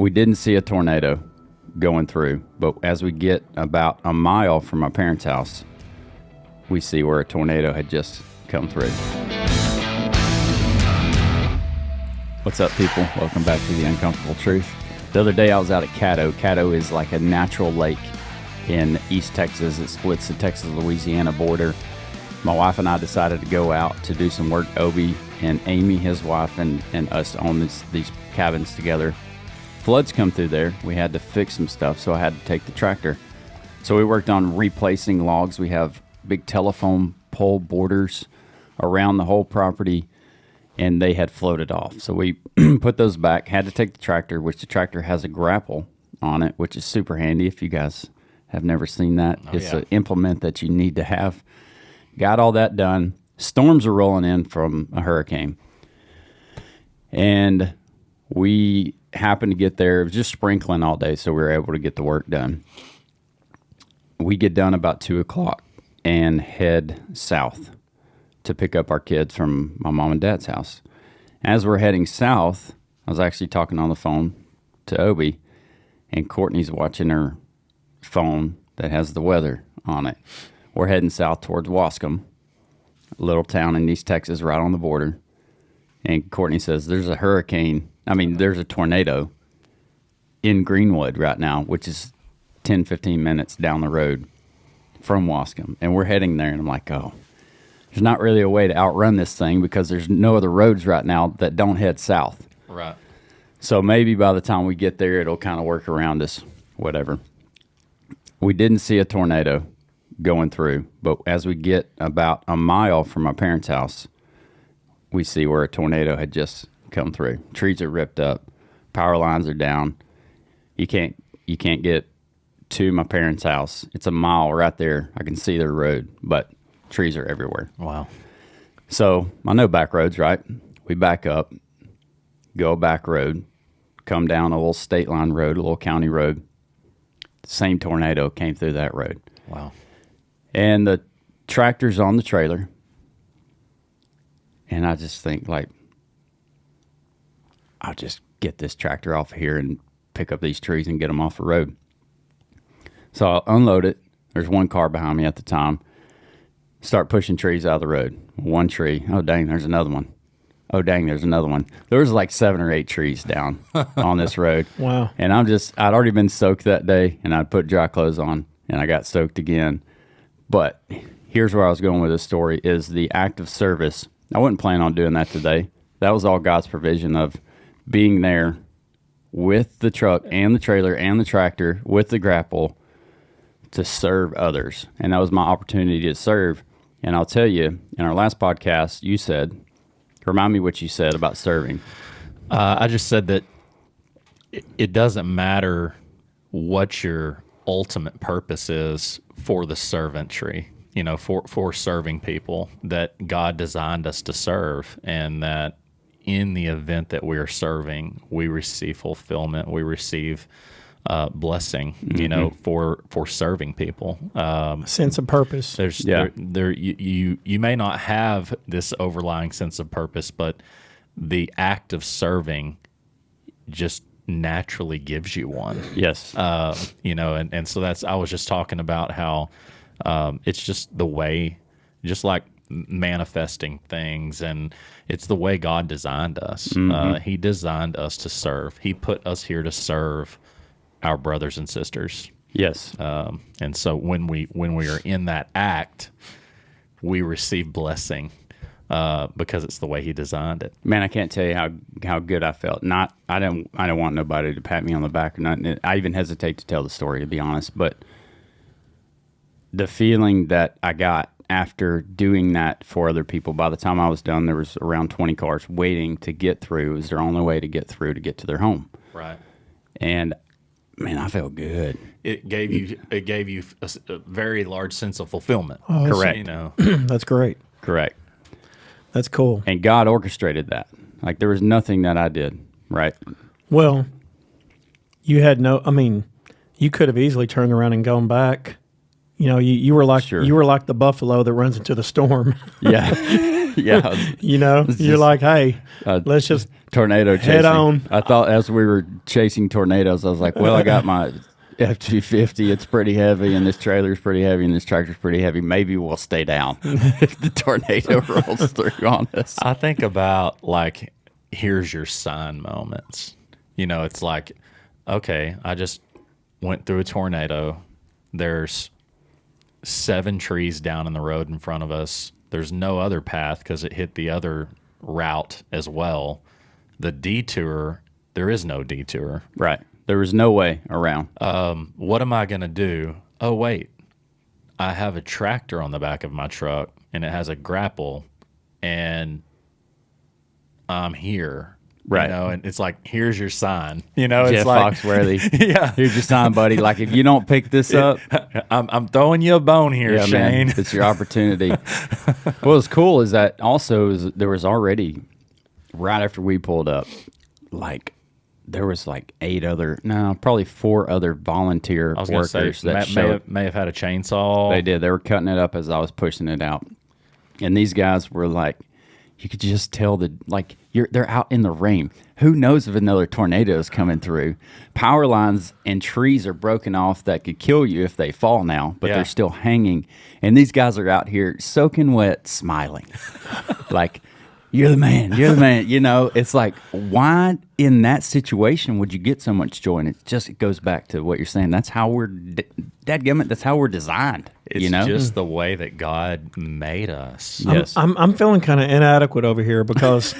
We didn't see a tornado going through, but as we get about a mile from my parents' house, we see where a tornado had just come through. What's up, people? Welcome back to The Uncomfortable Truth. The other day I was out at Caddo. Caddo is like a natural lake in East Texas. It splits the Texas-Louisiana border. My wife and I decided to go out to do some work. Obi and Amy, his wife, and us own these cabins together. Floods come through there. We had to fix some stuff, so I had to take the tractor. So we worked on replacing logs. We have big telephone pole borders around the whole property, and they had floated off. So we put those back, had to take the tractor, which the tractor has a grapple on it, which is super handy if you guys have never seen that. It's an implement that you need to have. Got all that done. Storms are rolling in from a hurricane. And we happened to get there. It was just sprinkling all day, so we were able to get the work done. We get done about 2 o'clock and head south to pick up our kids from my mom and dad's house. As we're heading south, I was actually talking on the phone to Obi, and Courtney's watching her phone that has the weather on it. We're heading south towards Wascom, a little town in East Texas right on the border. And Courtney says, there's a tornado in Greenwood right now, which is 10, 15 minutes down the road from Wascom. And we're heading there, and I'm like, oh, there's not really a way to outrun this thing because there's no other roads right now that don't head south. Right. So maybe by the time we get there, it'll kind of work around us, whatever. We didn't see a tornado going through, but as we get about a mile from my parents' house, we see where a tornado had just come through. Trees are ripped up, power lines are down. You can't get to my parents' house. It's a mile right there. I can see their road, but trees are everywhere. Wow. So I know back roads, right? We back up, go a back road, come down a little state line road, a little county road. Same tornado came through that road. Wow. And the tractor's on the trailer. And I just think, like, I'll just get this tractor off of here and pick up these trees and get them off the road. So I'll unload it. There's one car behind me at the time. Start pushing trees out of the road. One tree. Oh, dang, there's another one. Oh, dang, there's another one. There was like 7 or 8 trees down on this road. Wow. And I'd already been soaked that day, and I'd put dry clothes on, and I got soaked again. But here's where I was going with this story is the act of service. I wasn't planning on doing that today. That was all God's provision of being there with the truck and the trailer and the tractor with the grapple to serve others. And that was my opportunity to serve. And I'll tell you, in our last podcast, you said, remind me what you said about serving. I just said that it doesn't matter what your ultimate purpose is for the servantry, for serving people, that God designed us to serve, and that in the event that we are serving, we receive fulfillment, we receive blessing, for serving people. Sense of purpose. You may not have this overlying sense of purpose, but the act of serving just naturally gives you one. Yes. And so I was just talking about how it's just the way, just like manifesting things, and it's the way God designed us. He designed us to serve. He put us here to serve our brothers and sisters. Yes. And so when we are in that act, we receive blessing because it's the way He designed it. Man, I can't tell you how good I felt. I don't want nobody to pat me on the back or nothing. I even hesitate to tell the story, to be honest. But the feeling that I got after doing that for other people, by the time I was done, there was around 20 cars waiting to get through. It was their only way to get through to get to their home. Right. And man, I felt good. It gave you a very large sense of fulfillment. Oh, correct. That's great. Correct. That's cool. And God orchestrated that. Like, there was nothing that I did, right? Well, you could have easily turned around and gone back. You were like Sure. you were like the buffalo that runs into the storm. Yeah. Yeah. You're like, hey, let's just tornado chasing. Head on. I thought as we were chasing tornadoes, I was like, well, I got my F-250. It's pretty heavy, and this trailer's pretty heavy, and this tractor's pretty heavy. Maybe we'll stay down if the tornado rolls through on us. I think about like, here's your sign moments. You know, it's like, okay, I just went through a tornado. There's 7 trees down in the road in front of us. There's no other path because it hit the other route as well. The detour, there is no detour. Right. There was no way around. What am I going to do? Oh, wait. I have a tractor on the back of my truck, and it has a grapple, and I'm here. Right. You know, and it's like, here's your sign. You know, Jeff it's like, Foxworthy. yeah, Here's your sign, buddy. Like, if you don't pick this up, I'm throwing you a bone here, yeah, Shane. man, it's your opportunity. What's cool is that also there was already, right after we pulled up, like, there was like 4 other volunteer I was going to workers say, that may have had a chainsaw. They did. They were cutting it up as I was pushing it out. And these guys were like, you could just tell they're out in the rain. Who knows if another tornado is coming through? Power lines and trees are broken off that could kill you if they fall now, but Yeah. they're still hanging. And these guys are out here soaking wet, smiling. Like, you're the man. You're the man. You know, it's like, why in that situation would you get so much joy? And it goes back to what you're saying. That's how dadgummit, that's how we're designed. It's you know? just the way that God made us. Yes. I'm feeling kind of inadequate over here because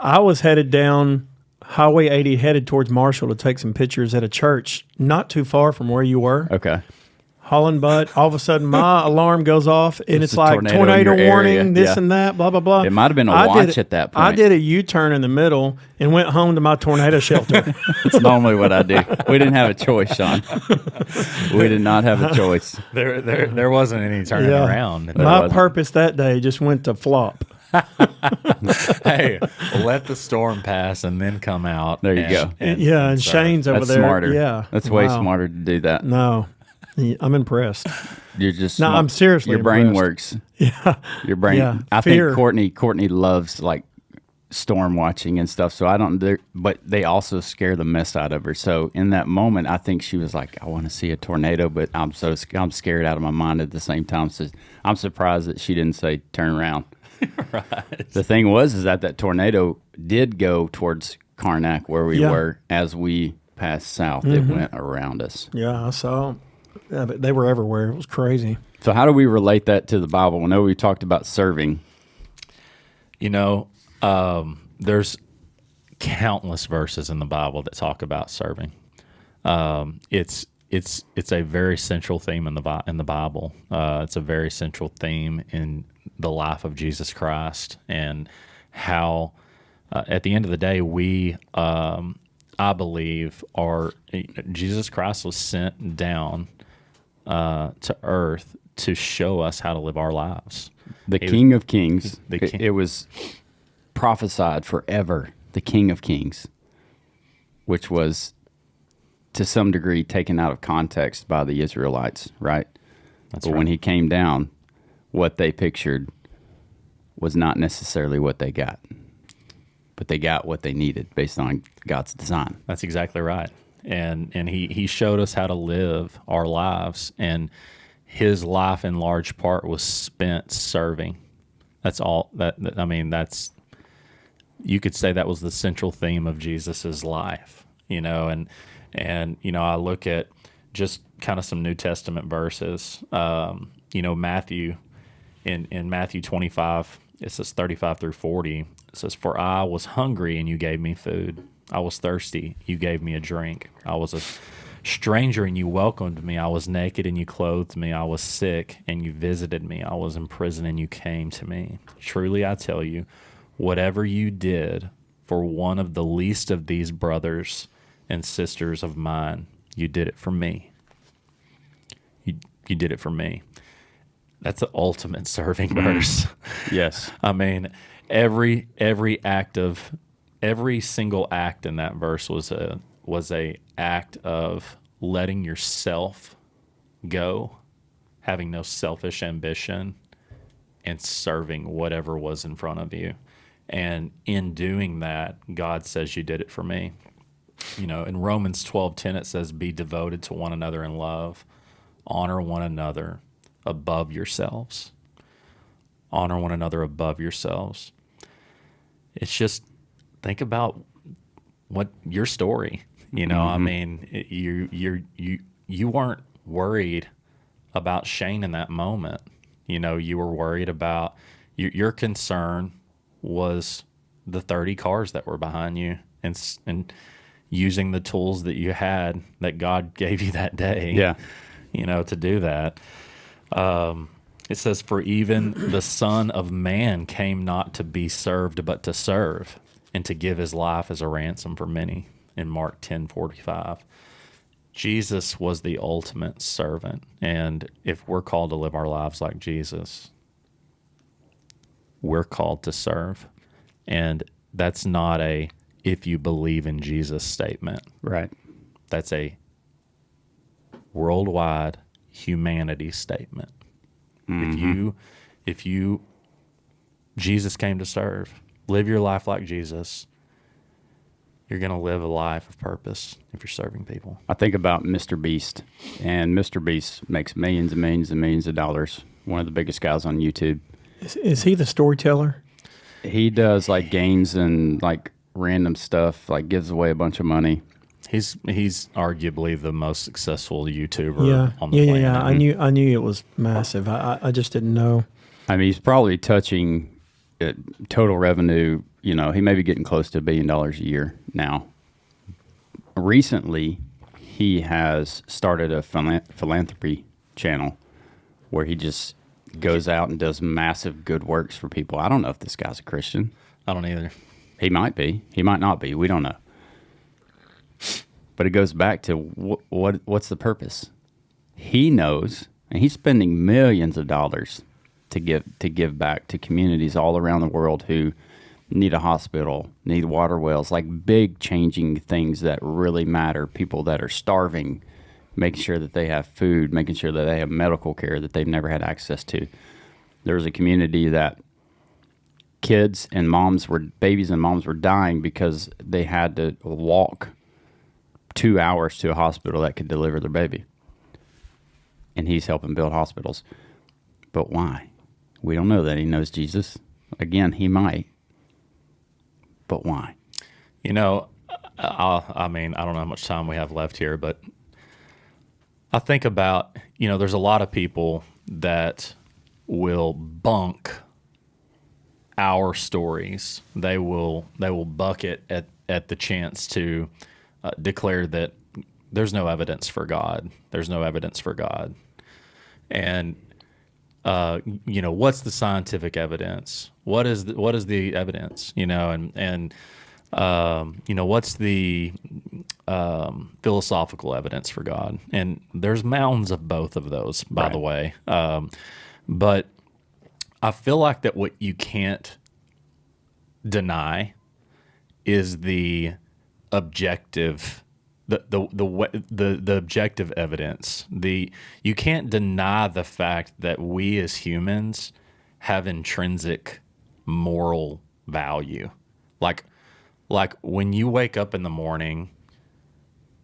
I was headed down Highway 80, headed towards Marshall to take some pictures at a church not too far from where you were. Okay. Hauling butt. All of a sudden, my alarm goes off, and it's a like tornado in tornado your warning, area. this Yeah. and that, blah blah blah. It might have been a I did watch it- at that point. I did a U-turn in the middle and went home to my tornado shelter. That's normally what I do. We didn't have a choice, Sean. We did not have a choice. There wasn't any turning Yeah. around. My wasn't. purpose that day just went to flop. Hey, let the storm pass and then come out. There you go. And serve. Shane's over That's there. smarter. Yeah, That's way Wow. smarter to do that. No, I'm impressed. You're just No, I'm seriously Your brain impressed. works. Yeah, Your brain. Yeah, I fear. think Courtney loves like storm watching and stuff. So I don't. But they also scare the mess out of her. So in that moment, I think she was like, "I want to see a tornado," but I'm scared out of my mind at the same time. So I'm surprised that she didn't say turn around. Right. The thing was that tornado did go towards Karnak where we Yeah. were as we passed south. It went around us. yeah, I saw. Yeah, but they were everywhere. It was crazy. So how do we relate that to the Bible? I know we talked about serving. You know, there's countless verses in the Bible that talk about serving. It's a very central theme in the Bible. It's a very central theme in the life of Jesus Christ, and how at the end of the day we, I believe, Jesus Christ was sent down to earth to show us how to live our lives. The King of Kings. The It- King- It was prophesied forever. The King of Kings, which was to some degree taken out of context by the Israelites, right? That's But right. when he came down, what they pictured was not necessarily what they got. But they got what they needed based on God's design. That's exactly right. And he showed us how to live our lives, and his life in large part was spent serving. That's all that's you could say that was the central theme of Jesus's life, you know, and you know, I look at just kind of some New Testament verses. You know, Matthew in Matthew 25, it says 35 through 40. It says, "For I was hungry and you gave me food. I was thirsty, you gave me a drink. I was a stranger and you welcomed me. I was naked and you clothed me. I was sick and you visited me. I was in prison and you came to me. Truly I tell you, whatever you did for one of the least of these brothers and sisters of mine, you did it for me." You did it for me. That's the ultimate serving verse. Yes. I mean, every single act in that verse was a act of letting yourself go, having no selfish ambition, and serving whatever was in front of you. And in doing that, God says, you did it for me. You know, in Romans 12:10, it says, be devoted to one another in love, honor one another above yourselves. Honor one another above yourselves. It's just, think about what your story, you know, I mean, you weren't worried about Shane in that moment. You know, you were worried about, your concern was the 30 cars that were behind you, and using the tools that you had that God gave you that day, you know, to do that. It says, for even the Son of Man came not to be served, but to serve, and to give his life as a ransom for many, in Mark 10:45. Jesus was the ultimate servant. And if we're called to live our lives like Jesus, we're called to serve. And that's not a if you believe in Jesus statement. Right. That's a worldwide humanity statement. If you Jesus came to serve, live your life like Jesus, you're going to live a life of purpose if you're serving people. I think about Mr. Beast, and Mr. Beast makes millions and millions and millions of dollars. One of the biggest guys on YouTube. Is he the storyteller? He does like games and like random stuff, like gives away a bunch of money. He's arguably the most successful YouTuber on the planet. Yeah. I knew it was massive. I just didn't know. I mean, he's probably touching total revenue. You know, he may be getting close to $1 billion a year now. Recently, he has started a philanthropy channel where he just goes out and does massive good works for people. I don't know if this guy's a Christian. I don't either. He might be. He might not be. We don't know. But it goes back to what's the purpose? He knows, and he's spending millions of dollars to give back to communities all around the world who need a hospital, need water wells, like big changing things that really matter. People that are starving, making sure that they have food, making sure that they have medical care that they've never had access to. There was a community that babies and moms were dying because they had to walk 2 hours to a hospital that could deliver their baby. And he's helping build hospitals. But why? We don't know that he knows Jesus. Again, he might. But why? You know, I mean, I don't know how much time we have left here, but I think about, you know, there's a lot of people that will bunk our stories. They will bucket at the chance to declare that there's no evidence for God. There's no evidence for God. And you know, what's the scientific evidence? What is the evidence? You know, and you know, what's the philosophical evidence for God? And there's mountains of both of those, by the way. But I feel like that what you can't deny is the objective, the objective evidence. You can't deny the fact that we as humans have intrinsic moral value. Like when you wake up in the morning,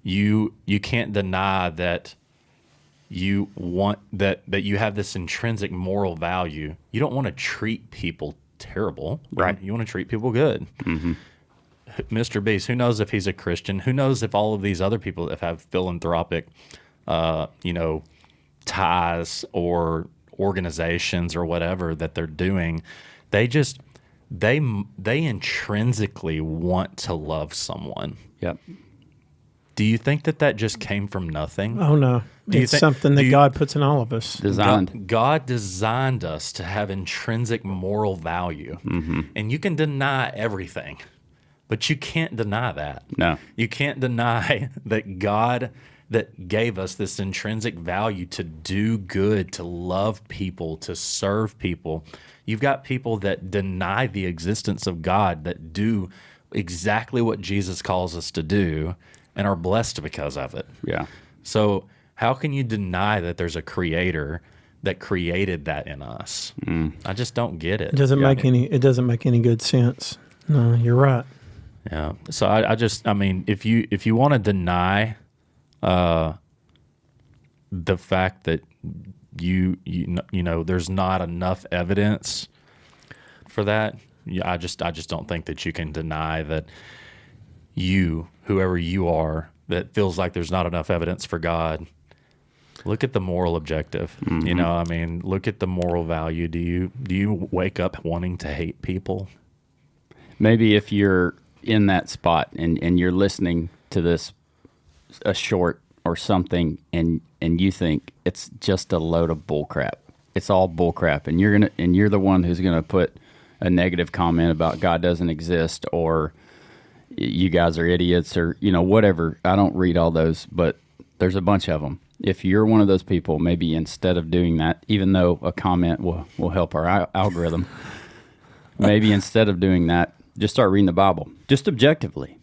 you can't deny that you want that you have this intrinsic moral value. You don't want to treat people terrible. Right. You want to treat people good. Mm-hmm. Mr. Beast, who knows if he's a Christian? Who knows if all of these other people that have philanthropic, you know, ties or organizations or whatever that they're doing, they intrinsically want to love someone. Yep. Do you think that just came from nothing? Oh, no. It's something that God puts in all of us. Designed. God designed us to have intrinsic moral value. Mm-hmm. And you can deny everything, but you can't deny that. No. You can't deny that God that gave us this intrinsic value to do good, to love people, to serve people. You've got people that deny the existence of God that do exactly what Jesus calls us to do and are blessed because of it. Yeah. So how can you deny that there's a creator that created that in us. I just don't get it. It doesn't make any good sense. No, you're right. Yeah. So I mean, if you want to deny the fact that you know there's not enough evidence for that, I just don't think that you can deny that whoever you are, that feels like there's not enough evidence for God. Look at the moral objective. You know, I mean, look at the moral value. Do you wake up wanting to hate people? Maybe if you're in that spot and you're listening to this, a short or something, and you think it's just a load of bullcrap. It's all bullcrap, and you're the one who's gonna put a negative comment about God doesn't exist, or you guys are idiots, or whatever. I don't read all those, but there's a bunch of them. If you're one of those people, maybe instead of doing that, even though a comment will help our algorithm, maybe instead of doing that, just start reading the Bible, just objectively.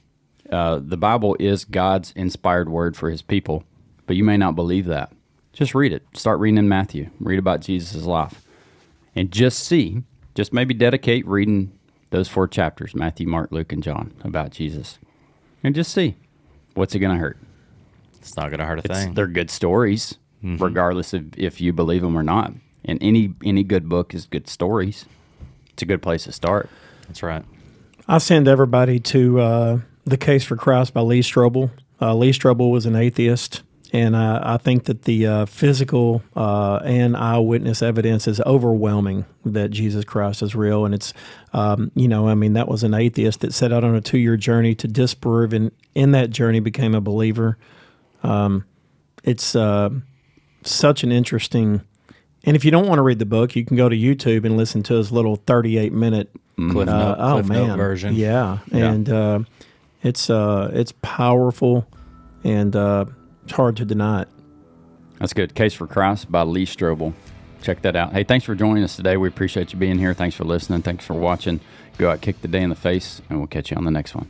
The Bible is God's inspired word for his people, but you may not believe that. Just read it. Start reading in Matthew. Read about Jesus' life. And just maybe dedicate reading those 4 chapters, Matthew, Mark, Luke, and John, about Jesus. And just see. What's it going to hurt? It's not going to hurt a thing. They're good stories, regardless of if you believe them or not. And any good book is good stories. It's a good place to start. That's right. I send everybody to The Case for Christ by Lee Strobel. Lee Strobel was an atheist, and I think that the physical and eyewitness evidence is overwhelming that Jesus Christ is real. And it's, that was an atheist that set out on a 2-year journey to disprove, and in that journey became a believer. It's such an interesting, and if you don't want to read the book, you can go to YouTube and listen to his little 38-minute Cliff Note version. Yeah. And it's powerful, and it's hard to deny it. That's good. Case for Christ by Lee Strobel. Check that out. Hey, thanks for joining us today. We appreciate you being here. Thanks for listening. Thanks for watching. Go out, kick the day in the face, and we'll catch you on the next one.